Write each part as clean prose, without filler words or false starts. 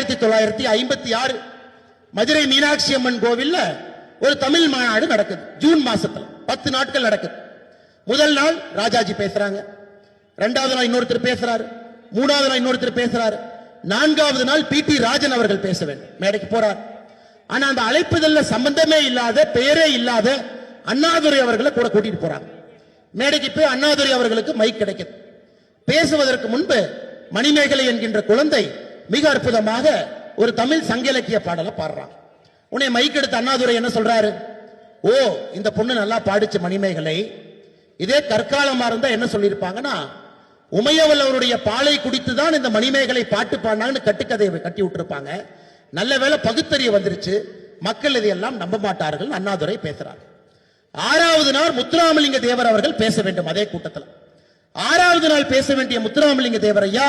1956 மதுரை மீனாட்சி அம்மன் கோவில்ல ஒரு தமிழ் மாநாடு நடக்குது. ஜூன் மாசத்துல 10 நாட்கள் நடக்குது. முதல் நாள் ராஜாஜி பேசுறாங்க, இரண்டாவது நாள் இன்னொருத்தர் பேசுறாரு, மூணாவது நாள் இன்னொருத்தர் பேசுறாரு, நான்காவது நாள் PT ராஜன் அவர்கள் பேச வேண்டும், மேடைக்கு போறார். ஆனா அந்த அழைப்புதல்ல சம்பந்தமே இல்லாத, பெயரே இல்லாத அண்ணாதுரை அவர்களை கூட கூட்டிட்டு போறாங்க. மேடைக்கு போய் அண்ணாதுரை அவர்களுக்கு மைக் கிடைக்குது. பேசுவதற்கு முன்பு மணிமேகலை என்கின்ற குழந்தை மிக அற்புதமாக ஒரு தமிழ் சங்க இலக்கிய பாடலை பாடுறான். உன்னை மைக் எடுத்த அண்ணாதுரை என்ன சொல்றாரு? ஓ, இந்த பொண்ணு நல்லா பாடிச்சு மணிமேகலை. இதே கற்காலமா இருந்தா என்ன சொல்லியிருப்பாங்கன்னா, உமையவள் அவருடைய பாலை குடித்துதான் இந்த மணிமேகலை பாட்டு பாடினாங்கன்னு கட்டுக்கதையை கட்டி விட்டுருப்பாங்க. நல்ல வேளை பகுத்தறிய வந்துருச்சு, மக்கள் இதையெல்லாம் நம்ப மாட்டார்கள். அண்ணாதுரை பேசுறாங்க. ஆறாவது நாள் முத்துராமலிங்க தேவர் அவர்கள் பேச வேண்டும். அதே கூட்டத்தில் ஆறாவது நாள் பேச வேண்டிய முத்துராமலிங்க தேவர் ஐயா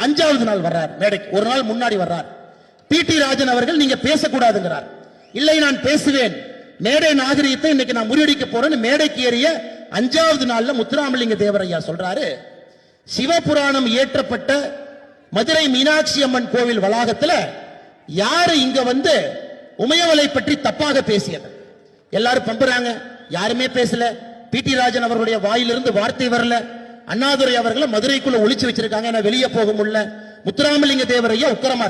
5வது நாள் வர்றார் மேடைக்கு. ஒரு நாள் முன்னாடி வர்றார். PT ராஜன் அவர்கள் நீங்க பேசக்கூடாதுங்கிறார். இல்லை, நான் பேசுவேன், மேடை நாகரிகத்தை இன்னைக்கு நான் முறியடிக்க போறேன்னு மேடைக்கு ஏறிய 5வது நாள்ல முத்துராமலிங்க தேவர் ஐயா சொல்றாரு, சிவபுராணம் இயற்றப்பட்ட மதுரை மீனாட்சி அம்மன் கோவில் வளாகத்துல யாரு இங்க வந்து உமையவளை பற்றி தப்பாக பேசியது? எல்லாரும் பம்புறாங்க, யாருமே பேசல. PT ராஜன் அவர்களுடைய வாயிலிருந்து வார்த்தை வரல. அண்ணாதுரை அவர்களை மதுரைக்குள்ள ஒளிச்சு வச்சிருக்காங்க, வெளியே போக முடியல. முத்துராமலிங்க தேவர் ஐயா உக்கரமா